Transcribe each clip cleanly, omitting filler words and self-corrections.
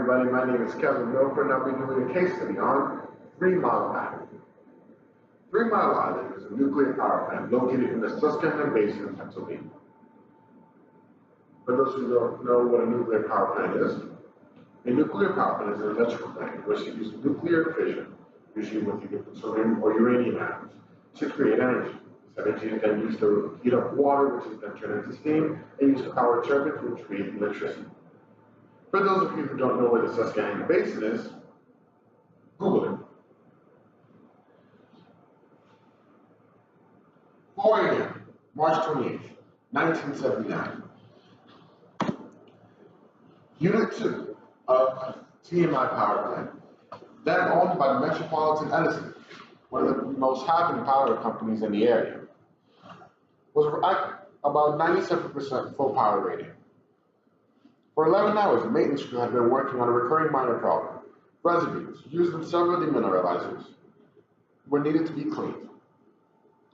everybody, my name is Kevin Milford and I'll be doing a case study on 3 Mile Island. 3 Mile Island is a nuclear power plant located in the Susquehanna Basin of Pennsylvania. For those who don't know what a nuclear power plant is, a nuclear power plant is an electrical plant which uses nuclear fission, usually with either plutonium or uranium atoms, to create energy. This energy is then used to heat up water, which is then turned into steam, and used to power turbines, which create electricity. For those of you who don't know where the Susquehanna Basin is, Google it. 4 a.m., March 28th, 1979. Unit 2 of TMI power plant, then owned by the Metropolitan Edison, one of the most happening power companies in the area, was at about 97% full power rating. For 11 hours, the maintenance crew had been working on a recurring minor problem. Residues used in several demineralizers were needed to be cleaned.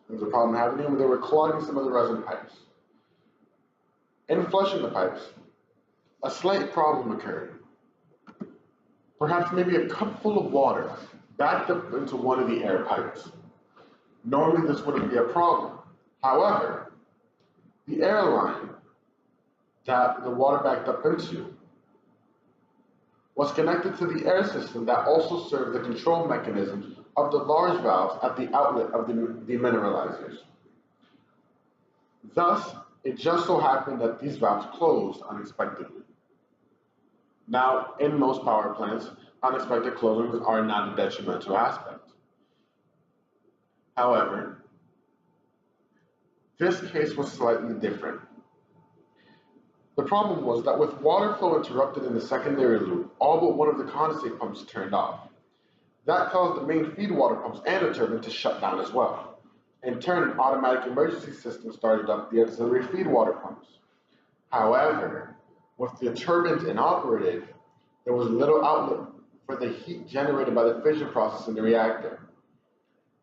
There was a problem happening where they were clogging some of the resin pipes. In flushing the pipes, a slight problem occurred. Perhaps maybe a cup full of water backed up into one of the air pipes. Normally this wouldn't be a problem. However, the airline that the water backed up into was connected to the air system that also served the control mechanism of the large valves at the outlet of the demineralizers. Thus, it just so happened that these valves closed unexpectedly. Now, in most power plants, unexpected closings are not a detrimental aspect. However, this case was slightly different. The problem was that with water flow interrupted in the secondary loop, all but one of the condensate pumps turned off. That caused the main feed water pumps and the turbine to shut down as well. In turn, an automatic emergency system started up the auxiliary feed water pumps. However, with the turbines inoperative, there was little outlet for the heat generated by the fission process in the reactor.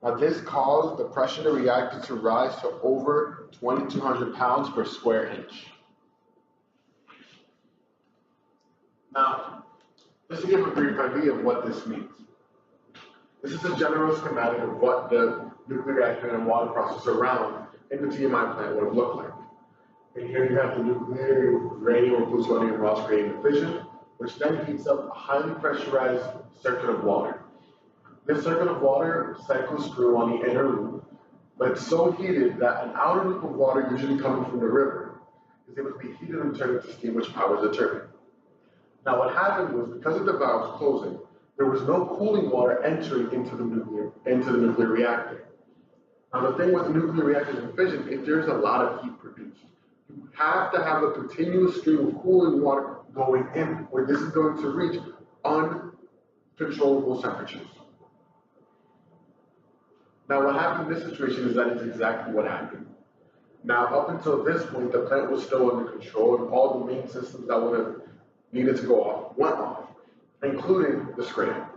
Now, this caused the pressure in the reactor to rise to over 2,200 pounds per square inch. Now, just to give a brief idea of what this means. This is a general schematic of what the nuclear reactor and water process around in the TMI plant would look like. And here you have the nuclear uranium or plutonium loss creating the fission, which then heats up a highly pressurized circuit of water. This circuit of water cycles through on the inner loop, but it's so heated that an outer loop of water, usually coming from the river, is able to be heated and turned into steam, which powers the turbine. Now, what happened was, because of the valves closing, there was no cooling water entering into the nuclear reactor. Now, the thing with nuclear reactors and fission is there's a lot of heat produced. You have to have a continuous stream of cooling water going in, or this is going to reach uncontrollable temperatures. Now, what happened in this situation is that it's exactly what happened. Now, up until this point, the plant was still under control, and all the main systems that would have needed to go off went off, including the scram.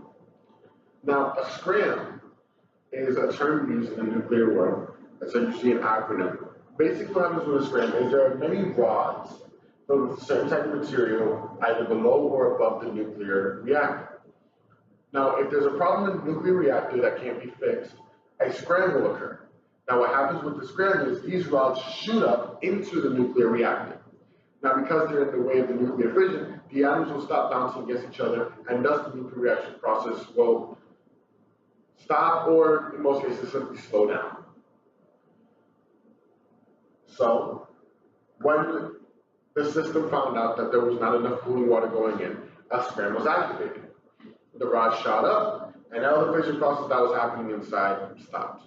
Now, a scram is a term used in the nuclear world. It's usually an acronym. Basically, what happens with a scram is there are many rods filled with a certain type of material either below or above the nuclear reactor. Now, if there's a problem in the nuclear reactor that can't be fixed, a scram will occur. Now, what happens with the scram is these rods shoot up into the nuclear reactor. Now, because they're in the way of the nuclear fission, the atoms will stop bouncing against each other, and thus the nuclear reaction process will stop, or in most cases, simply slow down. So, when the system found out that there was not enough cooling water going in, a scram was activated. The rod shot up, and all the fission process that was happening inside stopped.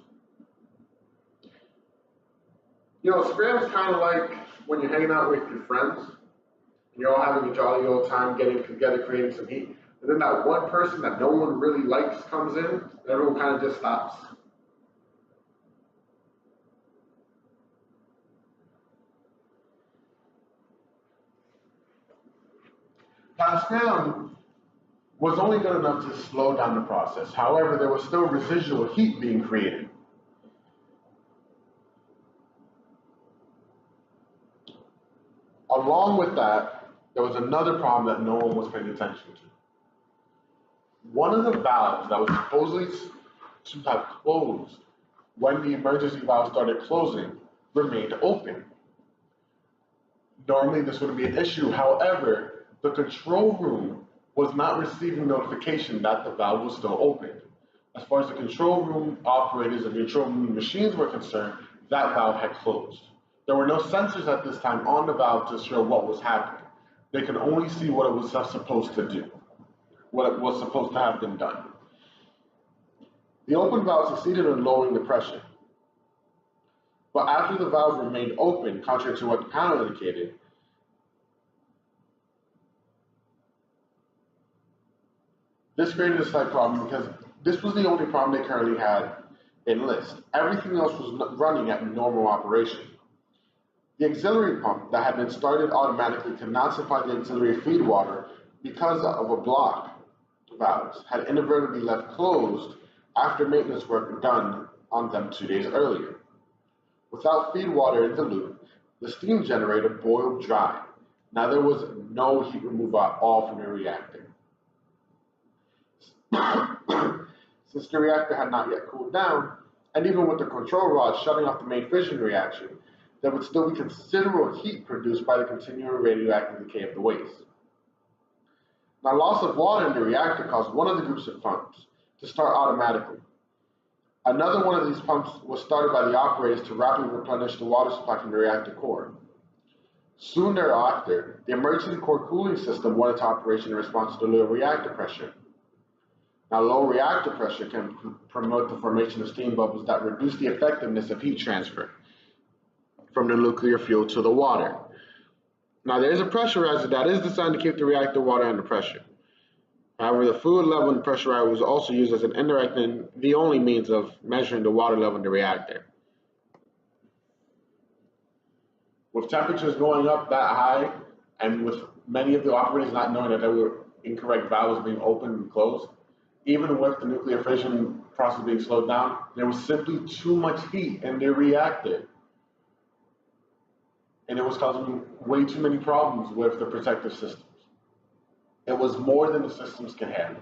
You know, scram is kind of like when you're hanging out with your friends, and you're all having a jolly old time getting together, creating some heat, and then that one person that no one really likes comes in, and everyone kind of just stops. Now, the scram was only good enough to slow down the process. However, there was still residual heat being created. Along with that, there was another problem that no one was paying attention to. One of the valves that was supposedly to have closed when the emergency valve started closing remained open. Normally this wouldn't be an issue. However, the control room was not receiving notification that the valve was still open. As far as the control room operators and control room machines were concerned, that valve had closed. There were no sensors at this time on the valve to show what was happening. They could only see what it was supposed to do, what it was supposed to have been done. The open valve succeeded in lowering the pressure. But after the valve remained open, contrary to what the panel indicated, this created a slight problem because this was the only problem they currently had in list. Everything else was running at normal operation. The auxiliary pump that had been started automatically could not supply the auxiliary feed water because of a block valves had inadvertently left closed after maintenance work done on them 2 days earlier. Without feed water in the loop, the steam generator boiled dry. Now there was no heat removal at all from the reactor. Since the reactor had not yet cooled down, and even with the control rod shutting off the main fission reaction, there would still be considerable heat produced by the continual radioactive decay of the waste. Now, loss of water in the reactor caused one of the groups of pumps to start automatically. Another one of these pumps was started by the operators to rapidly replenish the water supply from the reactor core. Soon thereafter, the emergency core cooling system went into operation in response to the low reactor pressure. Now, low reactor pressure can promote the formation of steam bubbles that reduce the effectiveness of heat transfer from the nuclear fuel to the water. Now, there is a pressurizer that is designed to keep the reactor water under pressure. However, the fluid level and pressurizer was also used as an indirect and the only means of measuring the water level in the reactor. With temperatures going up that high, and with many of the operators not knowing that there were incorrect valves being opened and closed, even with the nuclear fission process being slowed down, there was simply too much heat in the reactor. And it was causing way too many problems with the protective systems. It was more than the systems could handle.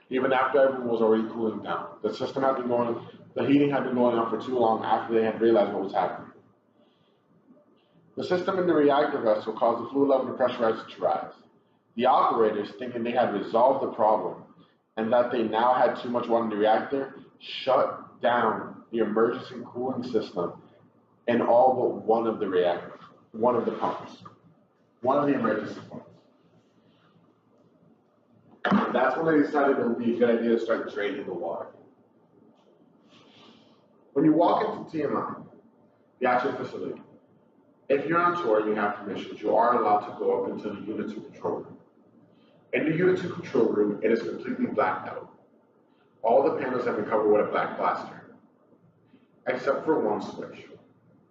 Even after everyone was already cooling down. The system had been going, the heating had been going on for too long after they had realized what was happening. The system in the reactor vessel caused the fluid level and pressurizer to rise. The operators, thinking they had resolved the problem and that they now had too much water in the reactor, shut down the emergency cooling system in all but one of the reactors, one of the pumps, one of the emergency pumps. That's when they decided it would be a good idea to start draining the water. When you walk into TMI, the actual facility, if you're on tour and you have permission, you are allowed to go up into the Unit 2 control room. In the Unit 2 control room, it is completely blacked out. All the panels have been covered with a black plaster, except for one switch.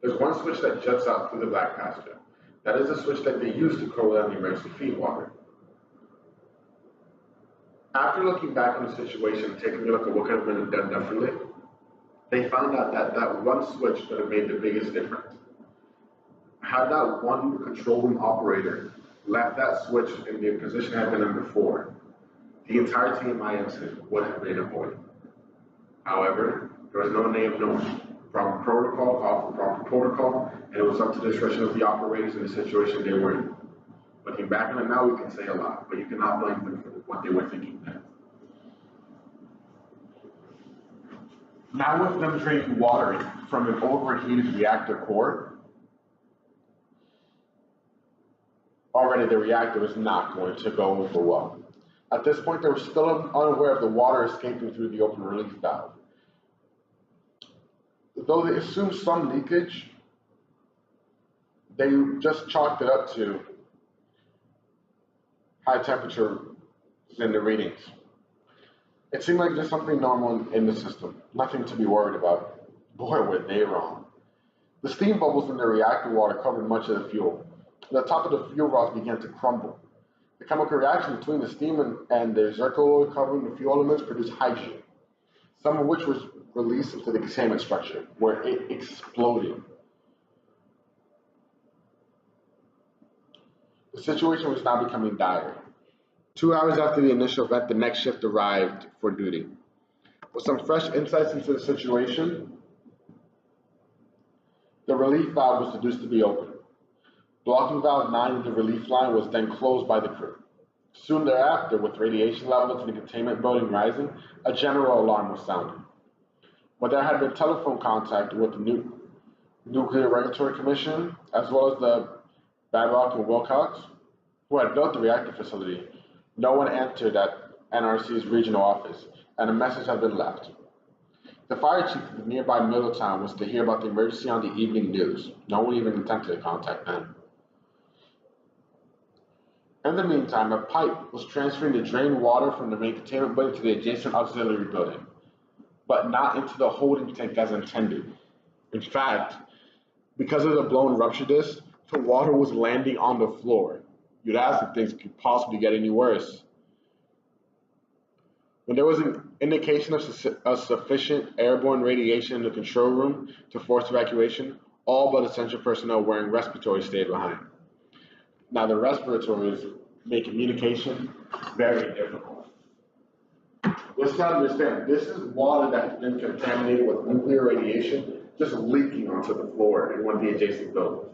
There's one switch that juts out through the black plaster. That is the switch that they use to cool down the emergency feed water. After looking back on the situation and taking a look at what could have been done differently, they found out that that one switch could have made the biggest difference. Had that one control room operator left that switch in the position it had been in before, the entire TMI incident would have been avoided. However, there was no name, no proper protocol, called for proper protocol, and it was up to the discretion of the operators in the situation they were in. Looking back on it now, we can say a lot, but you cannot blame them for what they were thinking then. Now with them draining water from an overheated reactor core, already the reactor was not going to go over well. At this point, they were still unaware of the water escaping through the open release valve. Though they assumed some leakage, they just chalked it up to high temperature in the readings. It seemed like just something normal in the system, nothing to be worried about. Boy, were they wrong. The steam bubbles in the reactor water covered much of the fuel. The top of the fuel rods began to crumble. The chemical reaction between the steam and the zircaloy covering the fuel elements produced hydrogen, some of which was released into the containment structure, where it exploded. The situation was now becoming dire. 2 hours after the initial event, the next shift arrived for duty. With some fresh insights into the situation, the relief valve was deduced to be open. Blocking valve 9 of the relief line was then closed by the crew. Soon thereafter, with radiation levels in the containment building rising, a general alarm was sounded. But there had been telephone contact with the Nuclear Regulatory Commission, as well as the Babcock and Wilcox, who had built the reactor facility. No one answered at NRC's regional office, and a message had been left. The fire chief of the nearby Middletown was to hear about the emergency on the evening news. No one even attempted to contact them. In the meantime, a pipe was transferring the drained water from the main containment building to the adjacent auxiliary building, but not into the holding tank as intended. In fact, because of the blown rupture disc, the water was landing on the floor. You'd ask if things could possibly get any worse. When there was an indication of sufficient airborne radiation in the control room to force evacuation, all but essential personnel wearing respiratories stayed behind. Now, the respiratories make communication very difficult. Let's not understand, this is water that's been contaminated with nuclear radiation just leaking onto the floor in one of the adjacent buildings.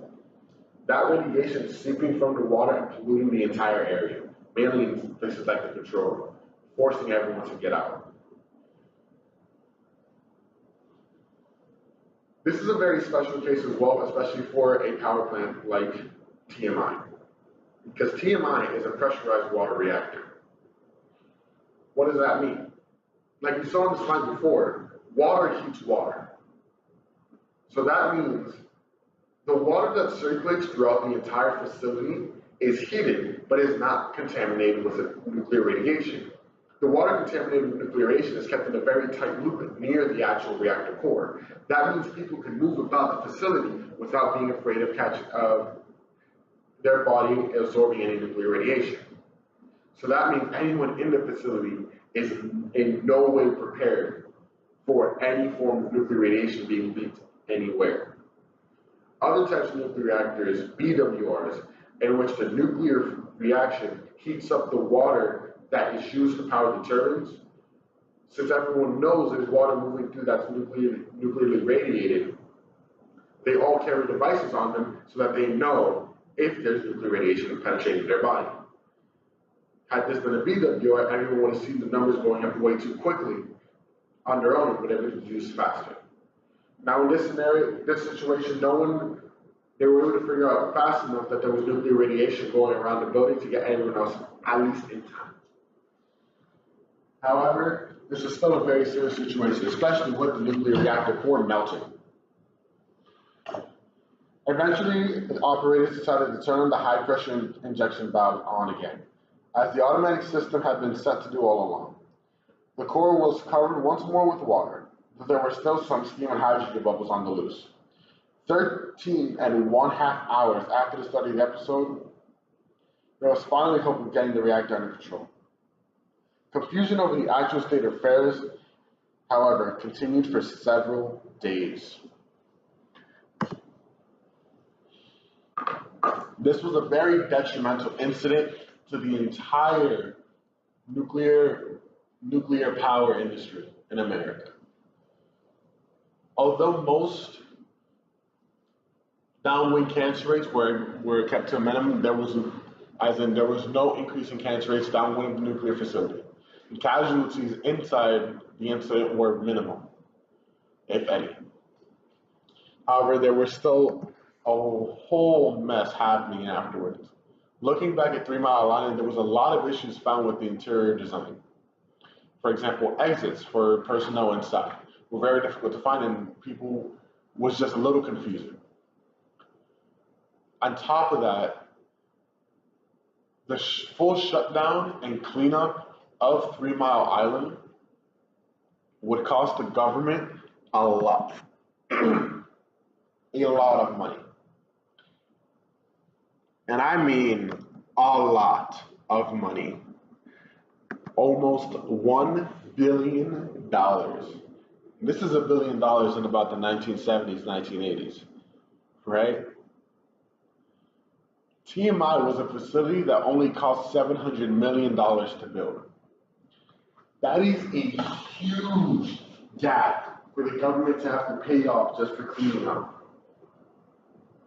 That radiation is seeping from the water and polluting the entire area, mainly in places like the control room, forcing everyone to get out. This is a very special case as well, especially for a power plant like TMI, because TMI is a pressurized water reactor. What does that mean? Like we saw on the slide before, water heats water. So that means the water that circulates throughout the entire facility is heated, but is not contaminated with nuclear radiation. The water contaminated with nuclear radiation is kept in a very tight loop near the actual reactor core. That means people can move about the facility without being afraid of their body absorbing any nuclear radiation. So that means anyone in the facility is in no way prepared for any form of nuclear radiation being leaked anywhere. Other types of nuclear reactors, BWRs, in which the nuclear reaction heats up the water that is used to power the turbines. Since everyone knows there's water moving through that's nuclearly radiated, they all carry devices on them so that they know if there's nuclear radiation penetrating their body. Had this been a BWR, everyone would have seen the numbers going up way too quickly on their own, but it would reduce faster. Now in this scenario, this situation, they were able to figure out fast enough that there was nuclear radiation going around the building to get everyone else at least in time. However, this is still a very serious situation, especially with the nuclear reactor core melting. Eventually, the operators decided to turn the high pressure injection valve on again, as the automatic system had been set to do all along. The core was covered once more with water, but there were still some steam and hydrogen bubbles on the loose. 13.5 hours after the start of the episode, there was finally hope of getting the reactor under control. Confusion over the actual state of affairs, however, continued for several days. This was a very detrimental incident to the entire nuclear power industry in America. Although most downwind cancer rates were kept to a minimum, there was no increase in cancer rates downwind of the nuclear facility. The casualties inside the incident were minimal, if any. However, there was still a whole mess happening afterwards. Looking back at 3 Mile Island, there was a lot of issues found with the interior design. For example, exits for personnel inside were very difficult to find, and people was just a little confusing. On top of that, the full shutdown and cleanup of 3 Mile Island would cost the government a lot, a lot of money. And I mean a lot of money. Almost $1 billion. This is $1 billion in about the 1970s, 1980s, right? TMI was a facility that only cost $700 million to build. That is a huge gap for the government to have to pay off just for cleaning up.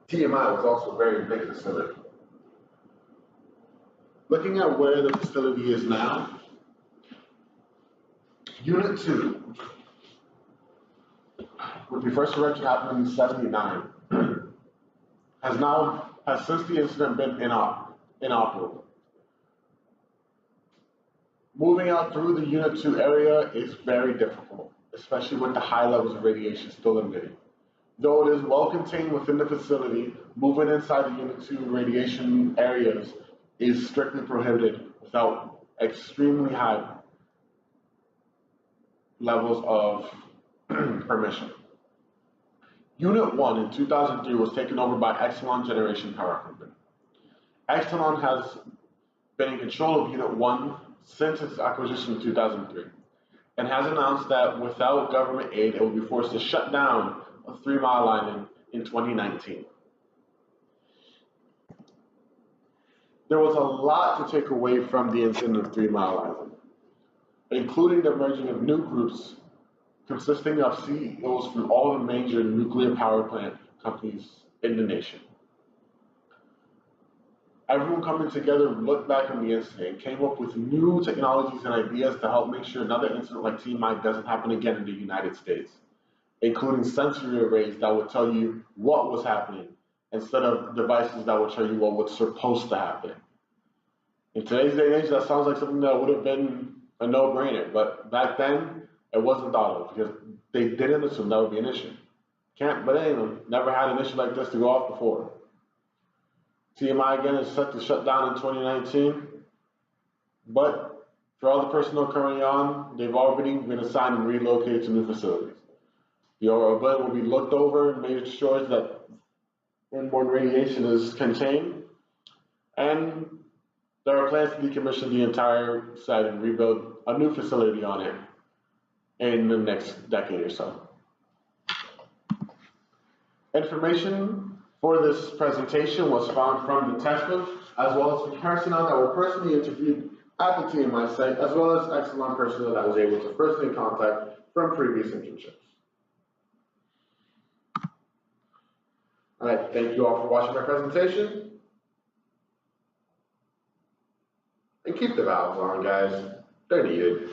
TMI was also a very big facility. Looking at where the facility is now, Unit 2, when the first eruption happened in '79, has since the incident been inoperable. Moving out through the Unit 2 area is very difficult, especially with the high levels of radiation still emitting. Though it is well contained within the facility, moving inside the Unit 2 radiation areas is strictly prohibited without extremely high levels of permission. Unit 1 in 2003 was taken over by Exelon Generation Power Company. Exelon has been in control of Unit 1 since its acquisition in 2003 and has announced that without government aid, it will be forced to shut down a 3 Mile Island in 2019. There was a lot to take away from the incident of 3 Mile Island, including the merging of new groups consisting of CEOs from all the major nuclear power plant companies in the nation. Everyone coming together looked back on the incident and came up with new technologies and ideas to help make sure another incident like TMI doesn't happen again in the United States, including sensory arrays that would tell you what was happening instead of devices that would tell you what was supposed to happen. In today's day and age, that sounds like something that would have been a no-brainer, but back then, it wasn't thought of because they didn't assume that would be an issue. But anyway, never had an issue like this to go off before. TMI again is set to shut down in 2019, but for all the personnel currently on, they've already been assigned and relocated to new facilities. The building will be looked over and made sure that inborn radiation is contained, and there are plans to decommission the entire site and rebuild a new facility on it in the next decade or so. Information for this presentation was found from the textbook, as well as from personnel that were personally interviewed at the TMI site, as well as Exelon personnel that was able to personally contact from previous internships. All right, thank you all for watching my presentation. And keep the valves on, guys. They're needed.